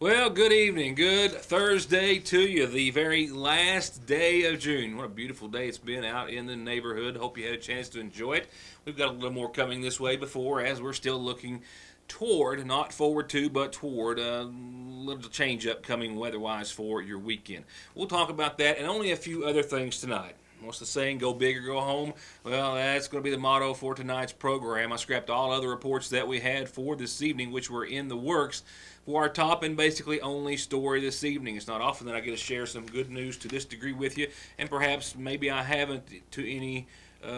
Well, good evening. Good Thursday to you, the very last day of June. What a beautiful day it's been out in the neighborhood. Hope you had a chance to enjoy it. We've got a little more coming this way before, as we're still looking toward, not forward to, but toward a little change up coming weather-wise for your weekend. We'll talk about that and only a few other things tonight. What's the saying? Go big or go home? Well, that's going to be the motto for tonight's program. I scrapped all other reports that we had for this evening, which were in the works, for our top and basically only story this evening. It's not often that I get to share some good news to this degree with you, and perhaps maybe I haven't to any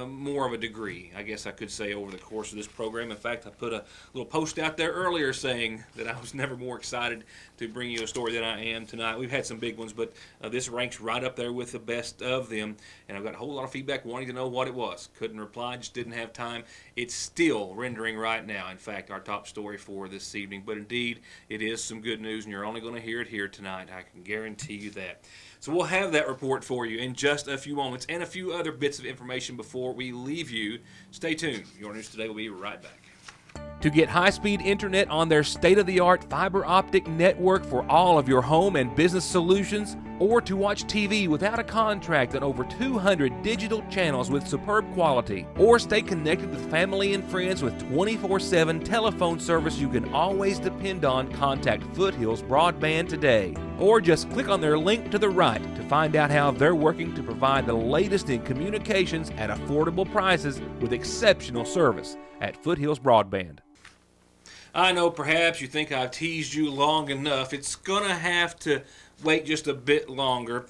more of a degree, I guess I could say, over the course of this program. In fact, I put a little post out there earlier saying that I was never more excited to bring you a story than I am tonight. We've had some big ones, but this ranks right up there with the best of them, and I've got a whole lot of feedback wanting to know what it was. Couldn't reply, just didn't have time. It's still rendering right now, in fact, our top story for this evening, but indeed, it is some good news, and you're only going to hear it here tonight. I can guarantee you that. So we'll have that report for you in just a few moments and a few other bits of information before we leave you. Stay tuned. Your News Today will be right back. To get high-speed internet on their state-of-the-art fiber optic network for all of your home and business solutions, or to watch TV without a contract on over 200 digital channels with superb quality, or stay connected with family and friends with 24/7 telephone service you can always depend on, contact Foothills Broadband today. Or just click on their link to the right to find out how they're working to provide the latest in communications at affordable prices with exceptional service at Foothills Broadband. I know perhaps you think I've teased you long enough. It's going to have to wait just a bit longer.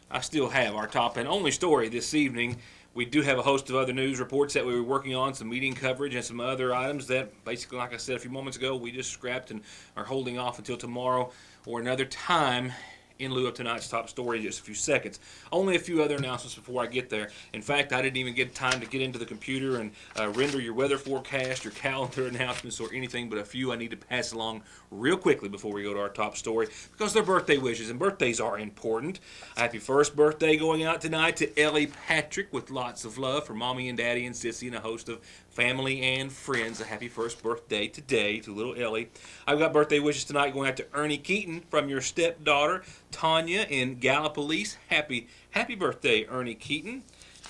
I still have our top and only story this evening. We do have a host of other news reports that we were working on, some meeting coverage and some other items that basically, like I said a few moments ago, we just scrapped and are holding off until tomorrow or another time in lieu of tonight's top story in just a few seconds. Only a few other announcements before I get there. In fact, I didn't even get time to get into the computer and render your weather forecast, your calendar announcements, or anything but a few I need to pass along real quickly before we go to our top story, because they're birthday wishes, and birthdays are important. Happy first birthday going out tonight to Ellie Patrick, with lots of love for Mommy and Daddy and Sissy and a host of family and friends. A happy first birthday today to little Ellie. I've got birthday wishes tonight going out to Ernie Keaton from your stepdaughter Tanya in Gallipolis. Happy birthday, Ernie Keaton.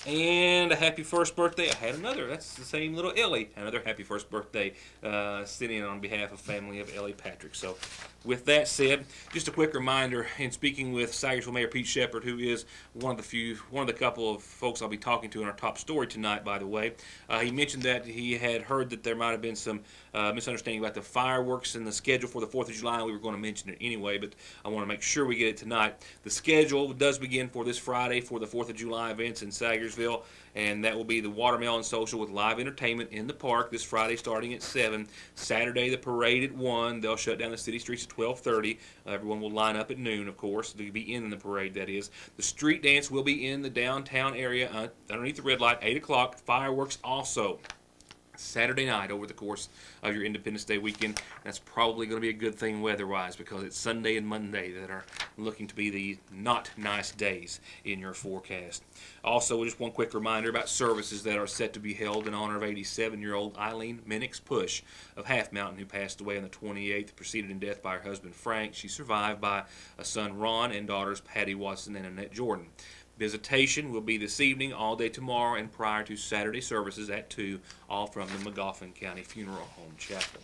And a happy first birthday. I had another. That's the same little Ellie. Another happy first birthday sitting in on behalf of family of Ellie Patrick. So with that said, just a quick reminder, in speaking with Sayersville Mayor Pete Shepard, who is one of the couple of folks I'll be talking to in our top story tonight, by the way, he mentioned that he had heard that there might have been some misunderstanding about the fireworks and the schedule for the 4th of July. We were going to mention it anyway, but I want to make sure we get it tonight. The schedule does begin for this Friday for the 4th of July events in Sayersville, and that will be the Watermelon Social with live entertainment in the park this Friday starting at 7. Saturday, the parade at 1. They'll shut down the city streets at 12:30. Everyone will line up at noon, of course, to be in the parade, that is. The street dance will be in the downtown area underneath the red light, 8 o'clock. Fireworks also Saturday night over the course of your Independence Day weekend. That's probably going to be a good thing weather-wise, because it's Sunday and Monday that are looking to be the not nice days in your forecast. Also, just one quick reminder about services that are set to be held in honor of 87-year-old Eileen Minix Push of Half Mountain, who passed away on the 28th, preceded in death by her husband Frank. She's survived by a son Ron and daughters Patty Watson and Annette Jordan. Visitation will be this evening, all day tomorrow, and prior to Saturday services at 2, all from the Magoffin County Funeral Home Chapel.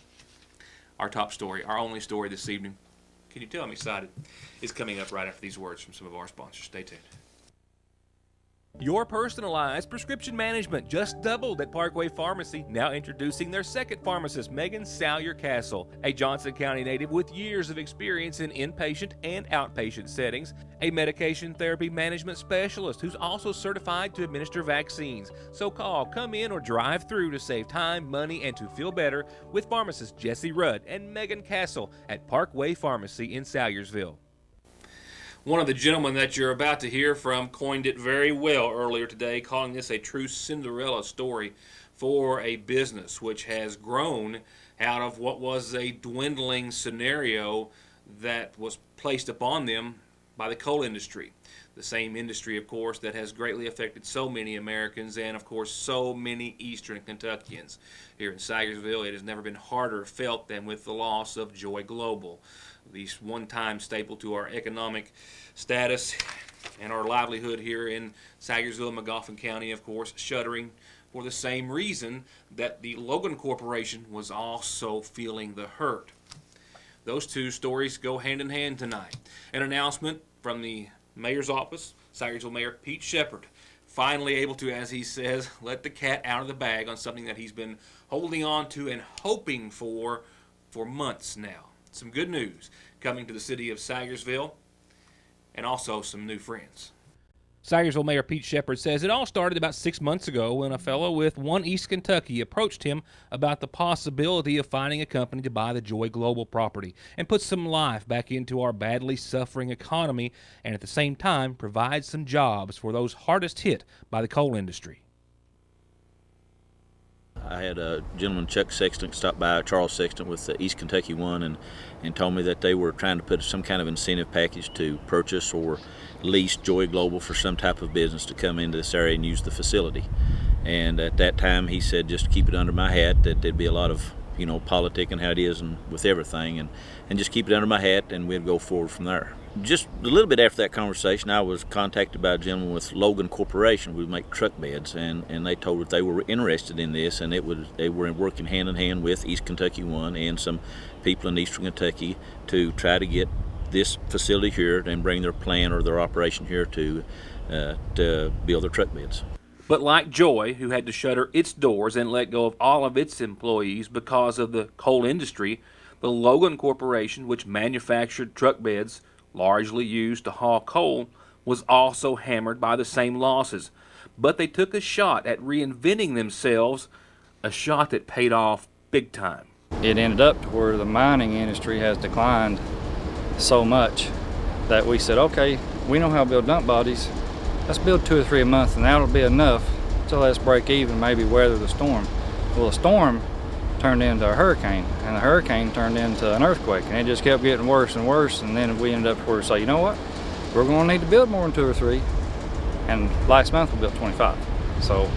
Our top story, our only story this evening, can you tell I'm excited, is coming up right after these words from some of our sponsors. Stay tuned. Your personalized prescription management just doubled at Parkway Pharmacy, now introducing their second pharmacist, Megan Salyer-Castle, a Johnson County native with years of experience in inpatient and outpatient settings, a medication therapy management specialist who's also certified to administer vaccines. So call, come in, or drive through to save time, money, and to feel better with pharmacist Jesse Rudd and Megan Castle at Parkway Pharmacy in Salyersville. One of the gentlemen that you're about to hear from coined it very well earlier today, calling this a true Cinderella story for a business which has grown out of what was a dwindling scenario that was placed upon them by the coal industry. The same industry, of course, that has greatly affected so many Americans and, of course, so many Eastern Kentuckians. Here in Sagersville, it has never been harder felt than with the loss of Joy Global, the one-time staple to our economic status and our livelihood here in Sagersville and Magoffin County, of course, shuttering for the same reason that the Logan Corporation was also feeling the hurt. Those two stories go hand in hand tonight. An announcement from the mayor's office, Sagersville Mayor Pete Shepard, finally able to, as he says, let the cat out of the bag on something that he's been holding on to and hoping for months now. Some good news coming to the city of Sagersville, and also some new friends. Sagersville Mayor Pete Shepard says it all started about 6 months ago when a fellow with One East Kentucky approached him about the possibility of finding a company to buy the Joy Global property and put some life back into our badly suffering economy and at the same time provide some jobs for those hardest hit by the coal industry. I had a gentleman, Chuck Sexton, stop by, Charles Sexton with the East Kentucky One, and told me that they were trying to put some kind of incentive package to purchase or lease Joy Global for some type of business to come into this area and use the facility. And at that time, he said just keep it under my hat, that there'd be a lot of, politic and how it is and with everything, and just keep it under my hat and we'd go forward from there. Just a little bit after that conversation, I was contacted by a gentleman with Logan Corporation. We make truck beds, and they told that they were interested in this, and they were working hand in hand with East Kentucky One and some people in Eastern Kentucky to try to get this facility here and bring their plan or their operation here to build their truck beds. But like Joy, who had to shutter its doors and let go of all of its employees because of the coal industry, the Logan Corporation, which manufactured truck beds largely used to haul coal, was also hammered by the same losses. But they took a shot at reinventing themselves, a shot that paid off big time. It ended up to where the mining industry has declined so much that we said, okay, we know how to build dump bodies. Let's build 2 or 3 a month, and that'll be enough to let us break even, maybe weather the storm. Well, the storm turned into a hurricane, and the hurricane turned into an earthquake, and it just kept getting worse and worse, and then we ended up where we say, you know what, we're going to need to build more than 2 or 3, and last month we built 25. So,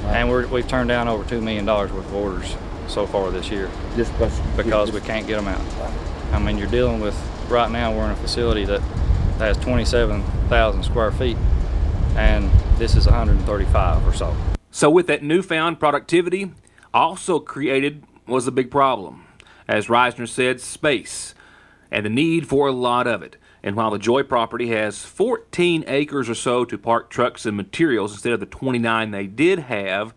and we've turned down over $2 million worth of orders so far this year, just because we can't get them out. I mean, you're dealing with, right now we're in a facility that has 27,000 square feet, and this is 135 or so. So with that newfound productivity, also created was a big problem. As Reisner said, space, and the need for a lot of it. And while the Joy property has 14 acres or so to park trucks and materials instead of the 29 they did have,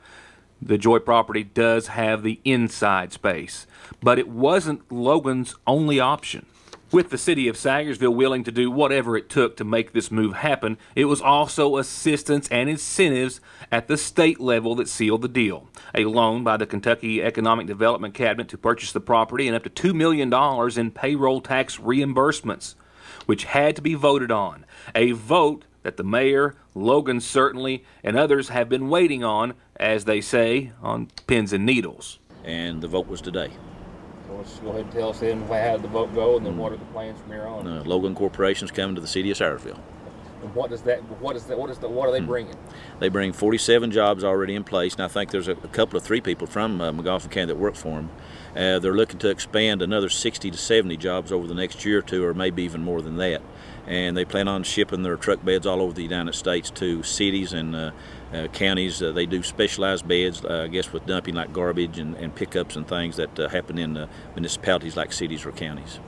the Joy property does have the inside space. But it wasn't Logan's only option. With the city of Sagersville willing to do whatever it took to make this move happen, it was also assistance and incentives at the state level that sealed the deal. A loan by the Kentucky Economic Development Cabinet to purchase the property and up to $2 million in payroll tax reimbursements, which had to be voted on. A vote that the mayor, Logan certainly, and others have been waiting on, as they say, on pins and needles. And the vote was today. Let's go ahead and tell us then how did the vote go, and then what are the plans from here on? Logan Corporation's coming to the city of Sagersville. And what are they bringing? They bring 47 jobs already in place, and I think there's a couple of 3 people from Magoffin County that work for them. They're looking to expand another 60 to 70 jobs over the next year or 2, or maybe even more than that. And they plan on shipping their truck beds all over the United States to cities and counties. They do specialized beds, I guess, with dumping like garbage and pickups and things that happen in municipalities like cities or counties.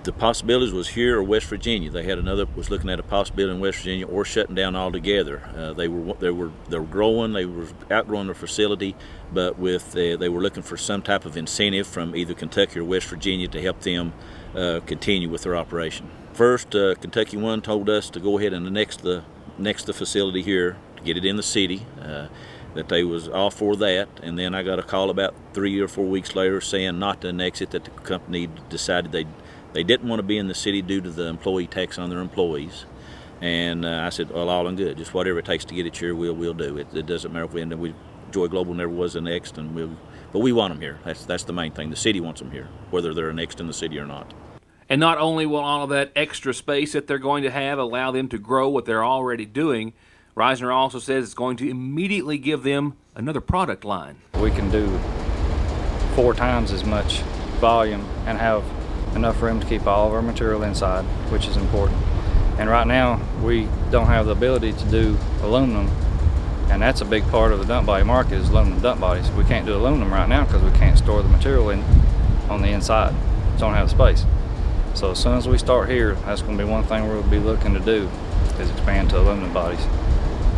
The possibilities was here or West Virginia. They was looking at a possibility in West Virginia or shutting down altogether. They were growing. They were outgrowing their facility, but they were looking for some type of incentive from either Kentucky or West Virginia to help them continue with their operation. First, Kentucky One told us to go ahead and annex the facility here to get it in the city. That they was all for that, and then I got a call about 3 or 4 weeks later saying not to annex it, that the company decided they didn't want to be in the city due to the employee tax on their employees. And I said, well, all in good, just whatever it takes to get it here, we'll do it. It doesn't matter if we end up, Joy Global never was annexed, but we want them here. That's the main thing. The city wants them here, whether they're annexed in the city or not. And not only will all of that extra space that they're going to have allow them to grow what they're already doing, Reisner also says it's going to immediately give them another product line. We can do 4 times as much volume and have enough room to keep all of our material inside, which is important. And right now, we don't have the ability to do aluminum, and that's a big part of the dump body market is aluminum dump bodies. We can't do aluminum right now because we can't store the material on the inside. We don't have the space. So as soon as we start here, that's going to be one thing we'll be looking to do is expand to aluminum bodies.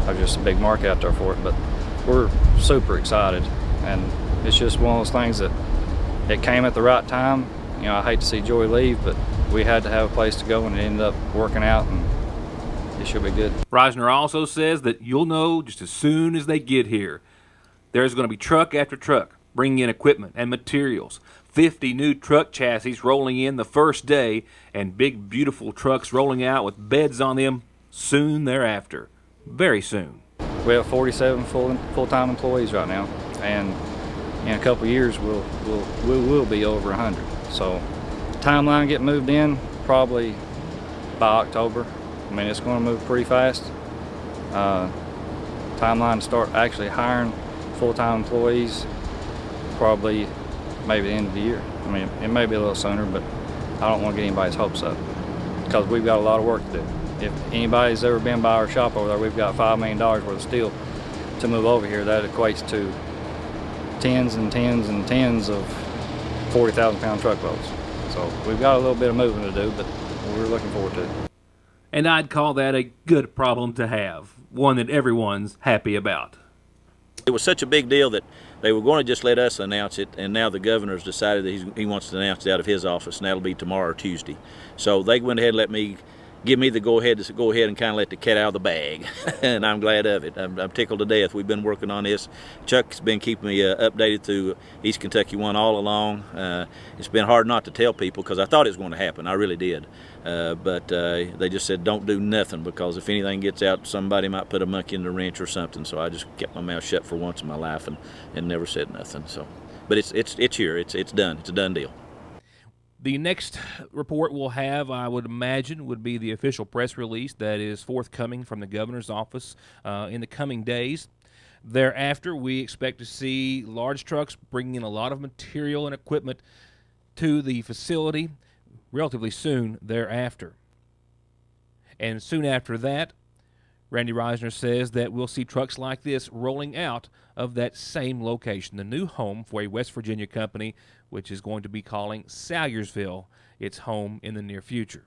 There's just a big market out there for it, but we're super excited, and it's just one of those things that it came at the right time. You know, I hate to see Joy leave, but we had to have a place to go, and it ended up working out, and it should be good. Reisner also says that you'll know just as soon as they get here. There's going to be truck after truck bringing in equipment and materials. 50 new truck chassis rolling in the first day, and big, beautiful trucks rolling out with beds on them soon thereafter. Very soon. We have 47 full-time employees right now, and in a couple of years we will be over 100. So timeline get moved in probably by October. I mean, it's going to move pretty fast. Timeline to start actually hiring full-time employees probably maybe the end of the year. I mean, it may be a little sooner, but I don't want to get anybody's hopes up because we've got a lot of work to do. If anybody's ever been by our shop over there, we've got $5 million worth of steel to move over here. That equates to tens and tens and tens of 40,000-pound truckloads. So we've got a little bit of moving to do, but we're looking forward to it. And I'd call that a good problem to have, one that everyone's happy about. It was such a big deal that they were going to just let us announce it, and now the governor's decided that he wants to announce it out of his office, and that'll be tomorrow or Tuesday. So they went ahead and give me the go-ahead to go ahead and kind of let the cat out of the bag, and I'm glad of it. I'm tickled to death. We've been working on this. Chuck's been keeping me updated through East Kentucky One all along. It's been hard not to tell people because I thought it was going to happen. I really did. But they just said don't do nothing because if anything gets out, somebody might put a monkey in the wrench or something. So I just kept my mouth shut for once in my life and never said nothing. So, but it's here. It's done. It's a done deal. The next report we'll have, I would imagine, would be the official press release that is forthcoming from the governor's office in the coming days. Thereafter, we expect to see large trucks bringing in a lot of material and equipment to the facility relatively soon thereafter. And soon after that, Randy Reisner says that we'll see trucks like this rolling out of that same location, the new home for a West Virginia company, which is going to be calling Salyersville its home in the near future.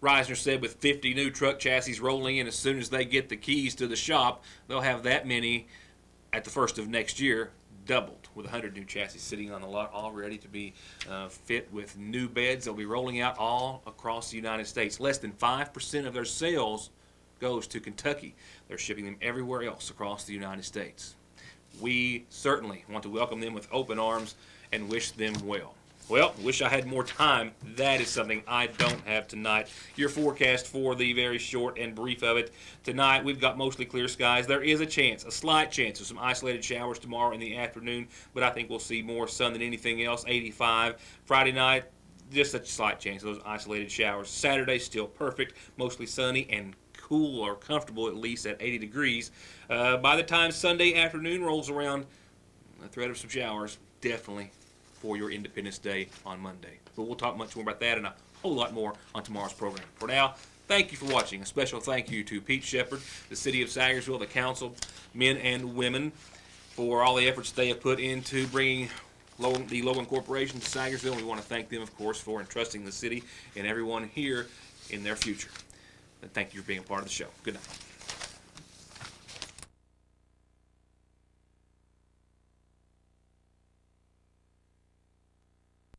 Reisner said with 50 new truck chassis rolling in as soon as they get the keys to the shop, they'll have that many at the first of next year, doubled, with 100 new chassis sitting on the lot all ready to be fit with new beds. They'll be rolling out all across the United States. Less than 5% of their sales goes to Kentucky. They're shipping them everywhere else across the United States. We certainly want to welcome them with open arms and wish them well. Well, wish I had more time. That is something I don't have tonight. Your forecast for the very short and brief of it. Tonight, we've got mostly clear skies. There is a chance, a slight chance of some isolated showers tomorrow in the afternoon, but I think we'll see more sun than anything else, 85. Friday night, just a slight chance of those isolated showers. Saturday, still perfect, mostly sunny and cool or comfortable at least at 80 degrees. By the time Sunday afternoon rolls around, a threat of some showers, definitely for your Independence Day on Monday. But we'll talk much more about that and a whole lot more on tomorrow's program. For now, thank you for watching. A special thank you to Pete Shepard, the City of Salyersville, the council, men and women, for all the efforts they have put into bringing the Logan Corporation to Salyersville. We want to thank them, of course, for entrusting the city and everyone here in their future. And thank you for being a part of the show. Good night.